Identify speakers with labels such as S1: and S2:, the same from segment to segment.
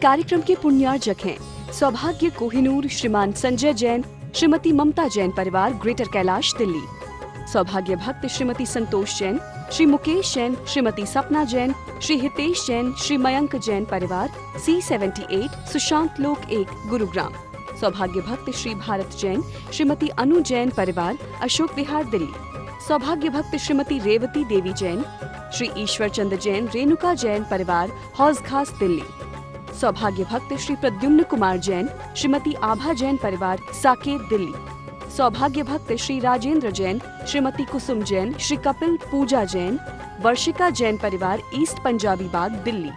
S1: कार्यक्रम के पुण्यार्जक हैं सौभाग्य कोहिनूर, श्रीमान संजय जैन, श्रीमती ममता जैन परिवार, ग्रेटर कैलाश, दिल्ली। सौभाग्य भक्त श्रीमती संतोष जैन, श्री मुकेश जैन, श्रीमती सपना जैन, श्री हितेश जैन, श्री मयंक जैन परिवार, C78, सुशांत लोक 1, गुरुग्राम। सौभाग्य भक्त श्री भारत जैन, श्रीमती अनु जैन परिवार, अशोक विहार, दिल्ली। सौभाग्य भक्त श्रीमती रेवती देवी जैन, श्री ईश्वर चंद्र जैन, रेणुका जैन परिवार, हौज खास, दिल्ली। सौभाग्य भक्त श्री प्रद्युम्न कुमार जैन, श्रीमती आभा जैन परिवार, साकेत, दिल्ली। सौभाग्य भक्त श्री राजेंद्र जैन, श्रीमती कुसुम जैन, श्री कपिल पूजा जैन, वर्षिका जैन परिवार, ईस्ट पंजाबी बाग, Delhi.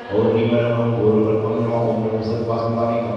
S2: Om Namo Guru Brahma Om Namo Sarvasvami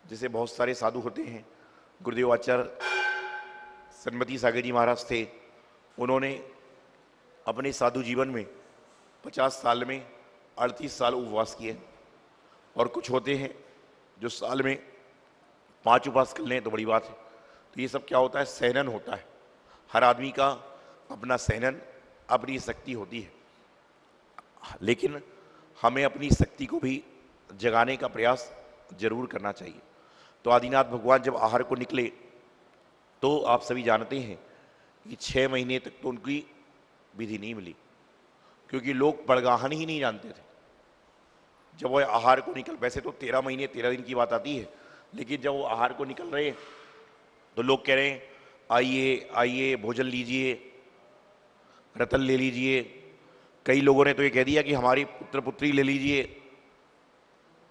S3: जैसे बहुत सारे साधु होते हैं, गुरुदेव आचार्य सन्मति सागर जी महाराज थे, उन्होंने अपने साधु जीवन में 50 साल में 38 साल उपवास किए। और कुछ होते हैं जो साल में 5 उपवास कर लें तो बड़ी बात है। तो ये सब क्या होता है? सहनन होता है। हर आदमी का अपना सहनन, अपनी शक्ति होती है, लेकिन हमें अपनी शक्ति को भी जगाने का प्रयास जरूर करना चाहिए। तो आदिनाथ भगवान जब आहार को निकले तो आप सभी जानते हैं कि 6 महीने तक तो उनकी विधि नहीं मिली, क्योंकि लोग बड़गाहन ही नहीं जानते थे। जब वो आहार को निकल, वैसे तो 13 महीने 13 दिन की बात आती है, लेकिन जब वो आहार को निकल रहे तो लोग कह रहे हैं आइए आइए भोजन लीजिए, रतन ले लीजिए। कई लोगों ने तो ये कह दिया कि हमारी पुत्र पुत्री ले लीजिए,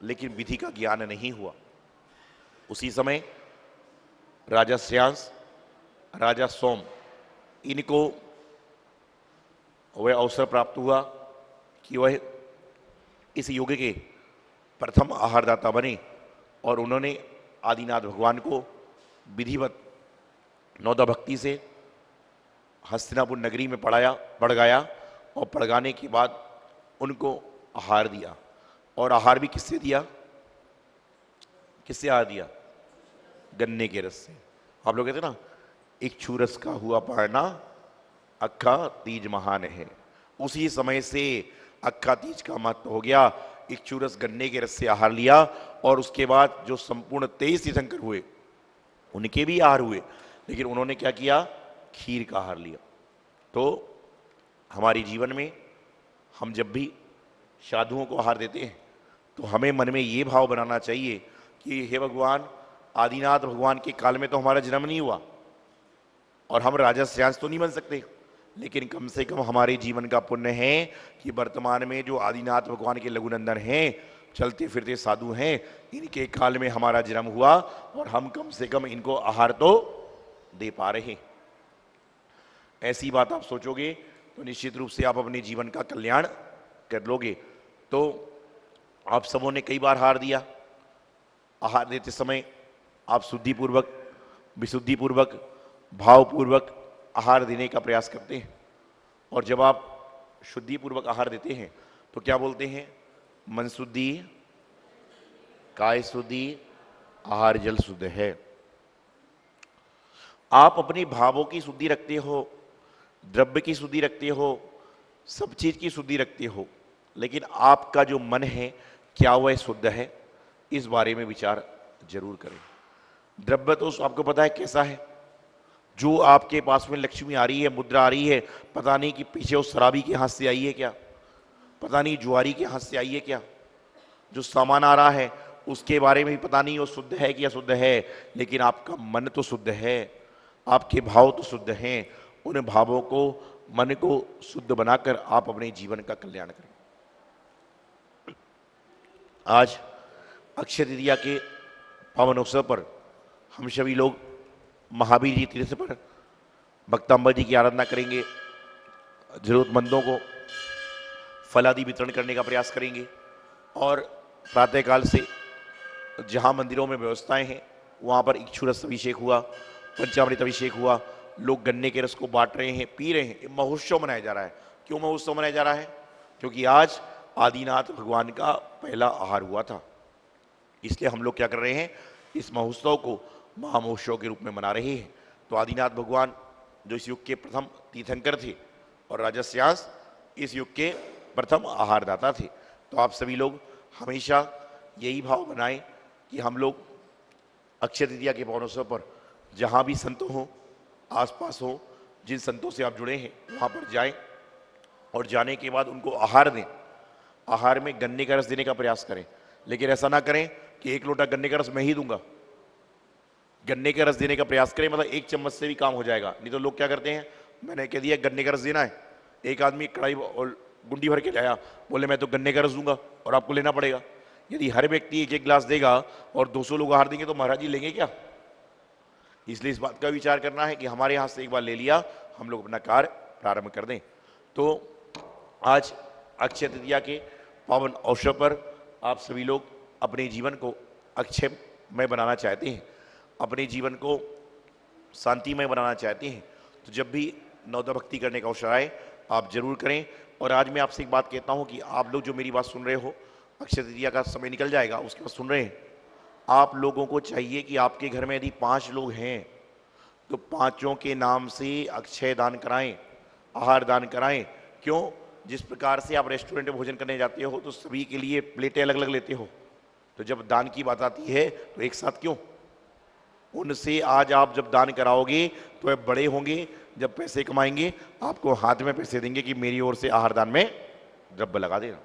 S3: लेकिन विधि का ज्ञान नहीं हुआ। उसी समय राजा श्रेयांस, राजा सोम, इनको वह अवसर प्राप्त हुआ कि वह इस युग के प्रथम आहारदाता बने, और उन्होंने आदिनाथ भगवान को विधिवत नौदा भक्ति से हस्तिनापुर नगरी में पढ़ाया, और पढ़ाने के बाद उनको आहार दिया। और आहार भी किससे दिया? किससे आहार दिया? गन्ने के रस से। आप लोग कहते ना, इच्छू रस का हुआ पारना, अक्खा तीज महान है। उसी समय से अक्खा तीज का महत्व हो गया। इच्छू रस गन्ने के रस से आहार लिया, और उसके बाद जो संपूर्ण 23 तीर्थंकर हुए उनके भी आहार हुए, लेकिन उन्होंने क्या किया? खीर का आहार लिया। तो हमारे जीवन में हम जब भी साधुओं को आहार देते हैं तो हमें मन में ये भाव बनाना चाहिए कि हे भगवान, आदिनाथ भगवान के काल में तो हमारा जन्म नहीं हुआ और हम राजा श्रेयांस तो नहीं बन सकते, लेकिन कम से कम हमारे जीवन का पुण्य है कि वर्तमान में जो आदिनाथ भगवान के लघुनंदन हैं, चलते फिरते साधु हैं, इनके काल में हमारा जन्म हुआ और हम कम से कम इनको आहार तो दे पा रहे हैं। ऐसी बात आप सोचोगे तो निश्चित रूप से आप अपने जीवन का कल्याण कर लोगे। तो आप सबों ने कई बार आहार दिया। आहार देते समय आप शुद्धिपूर्वक, विशुद्धिपूर्वक, भावपूर्वक आहार देने का प्रयास करते हैं। और जब आप शुद्धिपूर्वक आहार देते हैं तो क्या बोलते हैं? मन शुद्धि, काय शुद्धि, आहार जल शुद्ध है। आप अपने भावों की शुद्धि रखते हो, द्रव्य की शुद्धि रखते हो, सब चीज की शुद्धि रखते हो, लेकिन आपका जो मन है क्या वह शुद्ध है? इस बारे में विचार जरूर करें। द्रव्य तो आपको पता है कैसा है, जो आपके पास में लक्ष्मी आ रही है, मुद्रा आ रही है, पता नहीं कि पीछे उस शराबी के हाथ से आई है क्या, पता नहीं जुआरी के हाथ से आई है क्या। जो सामान आ रहा है उसके बारे में भी पता नहीं वो शुद्ध है कि अशुद्ध है, लेकिन आपका मन तो शुद्ध है, आपके भाव तो शुद्ध हैं। उन भावों को, मन को शुद्ध बनाकर आप अपने जीवन का कल्याण करें। आज अक्षय तृतीया के पावन अवसर पर हम सभी लोग महावीर जी तीर्थ पर भक्तांबा जी की आराधना करेंगे, जरूरतमंदों को फल आदि वितरण करने का प्रयास करेंगे, और प्रातःकाल से जहाँ मंदिरों में व्यवस्थाएं हैं वहाँ पर इक्षु रस अभिषेक हुआ, पंचामृत अभिषेक हुआ, लोग गन्ने के रस को बांट रहे हैं, पी रहे हैं। महोत्सव मनाया जा रहा है। क्यों महोत्सव मनाया जा रहा है? क्योंकि आज आदिनाथ भगवान का पहला आहार हुआ था, इसलिए हम लोग क्या कर रहे हैं? इस महोत्सव को महामहोत्सव के रूप में मना रहे हैं। तो आदिनाथ भगवान जो इस युग के प्रथम तीर्थंकर थे और राजा श्रेयांस इस युग के प्रथम आहारदाता थे। तो आप सभी लोग हमेशा यही भाव बनाएं कि हम लोग अक्षय तृतीया के पावन अवसर पर जहाँ भी संत हों, आसपास हो, जिन संतों से आप जुड़े हैं वहाँ पर जाएं, और जाने के बाद उनको आहार दें। आहार में गन्ने का रस देने का प्रयास करें, लेकिन ऐसा ना करें कि 1 लोटा गन्ने का रस मैं ही दूंगा। गन्ने का रस देने का प्रयास करें, मतलब 1 चम्मच से भी काम हो जाएगा। नहीं तो लोग क्या करते हैं, मैंने कह दिया गन्ने का रस देना है, एक आदमी कढ़ाई और गुंडी भर के लाया, बोले मैं तो गन्ने का रस दूंगा और आपको लेना पड़ेगा। यदि हर व्यक्ति 1-1 गिलास देगा और 200 लोग आहार देंगे तो महाराज जी लेंगे क्या? इसलिए इस बात का विचार करना है कि हमारे यहाँ से एक बार ले लिया, हम लोग अपना कार्य प्रारंभ कर दें। तो आज अक्षय तृतीया के पावन अवसर पर आप सभी लोग अपने जीवन को अक्षय में बनाना चाहते हैं, अपने जीवन को शांतिमय बनाना चाहते हैं, तो जब भी नवदा भक्ति करने का अवसर आए आप जरूर करें। और आज मैं आपसे एक बात कहता हूं कि आप लोग जो मेरी बात सुन रहे हो, अक्षय तृतीया का समय निकल जाएगा, उसके बाद सुन रहे हैं, आप लोगों को चाहिए कि आपके घर में यदि 5 लोग हैं तो 5 के नाम से अक्षय दान कराएं, आहार दान कराएं। क्यों? जिस प्रकार से आप रेस्टोरेंट में भोजन करने जाते हो तो सभी के लिए प्लेटें अलग अलग लेते हो, तो जब दान की बात आती है तो एक साथ क्यों? उनसे आज आप जब दान कराओगे तो वे बड़े होंगे, जब पैसे कमाएंगे आपको हाथ में पैसे देंगे कि मेरी ओर से आहार दान में द्रव्य लगा देना।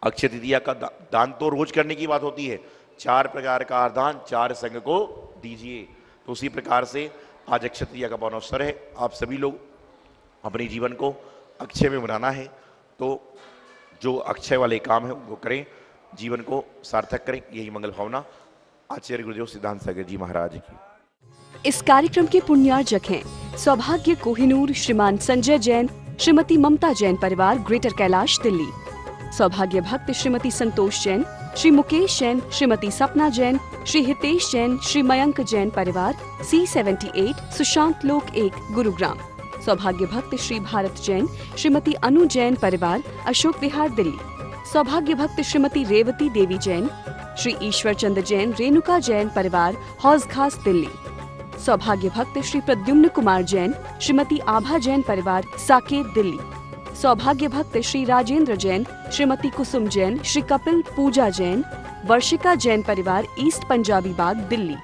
S3: अक्षय तृतीया का दान तो रोज करने की बात होती है, 4 प्रकार का आहार दान 4 संघ को दीजिए। तो उसी प्रकार से आज अक्षय तृतीया का पावन अवसर है, आप सभी लोग अपने जीवन को अक्षय में बनाना है, तो जो अक्षय वाले काम है वो करें, जीवन को सार्थक करें, यही मंगल भावना आचार्य गुरुदेव सिद्धांत सागर जी महाराज की।
S1: इस कार्यक्रम के पुण्यार्जक हैं सौभाग्य कोहिनूर श्रीमान संजय जैन, श्रीमती ममता जैन परिवार, ग्रेटर कैलाश दिल्ली। सौभाग्य भक्त श्रीमती संतोष जैन, श्री मुकेश जैन, श्रीमती सपना जैन, श्री हितेश जैन, श्री मयंक जैन परिवार, C78 सुशांत लोक 1 गुरुग्राम। सौभाग्य भक्त श्री भारत जैन, श्रीमती अनु जैन परिवार, अशोक विहार दिल्ली। सौभाग्य भक्त श्रीमती रेवती देवी जैन, श्री ईश्वर चंद्र जैन, रेणुका जैन परिवार, हौज खास दिल्ली। सौभाग्य भक्त श्री प्रद्युम्न कुमार जैन, श्रीमती आभा जैन परिवार, साकेत दिल्ली। सौभाग्य भक्त श्री राजेंद्र जैन, श्रीमती कुसुम जैन, श्री कपिल पूजा जैन, वर्षिका जैन परिवार, ईस्ट पंजाबी बाग दिल्ली।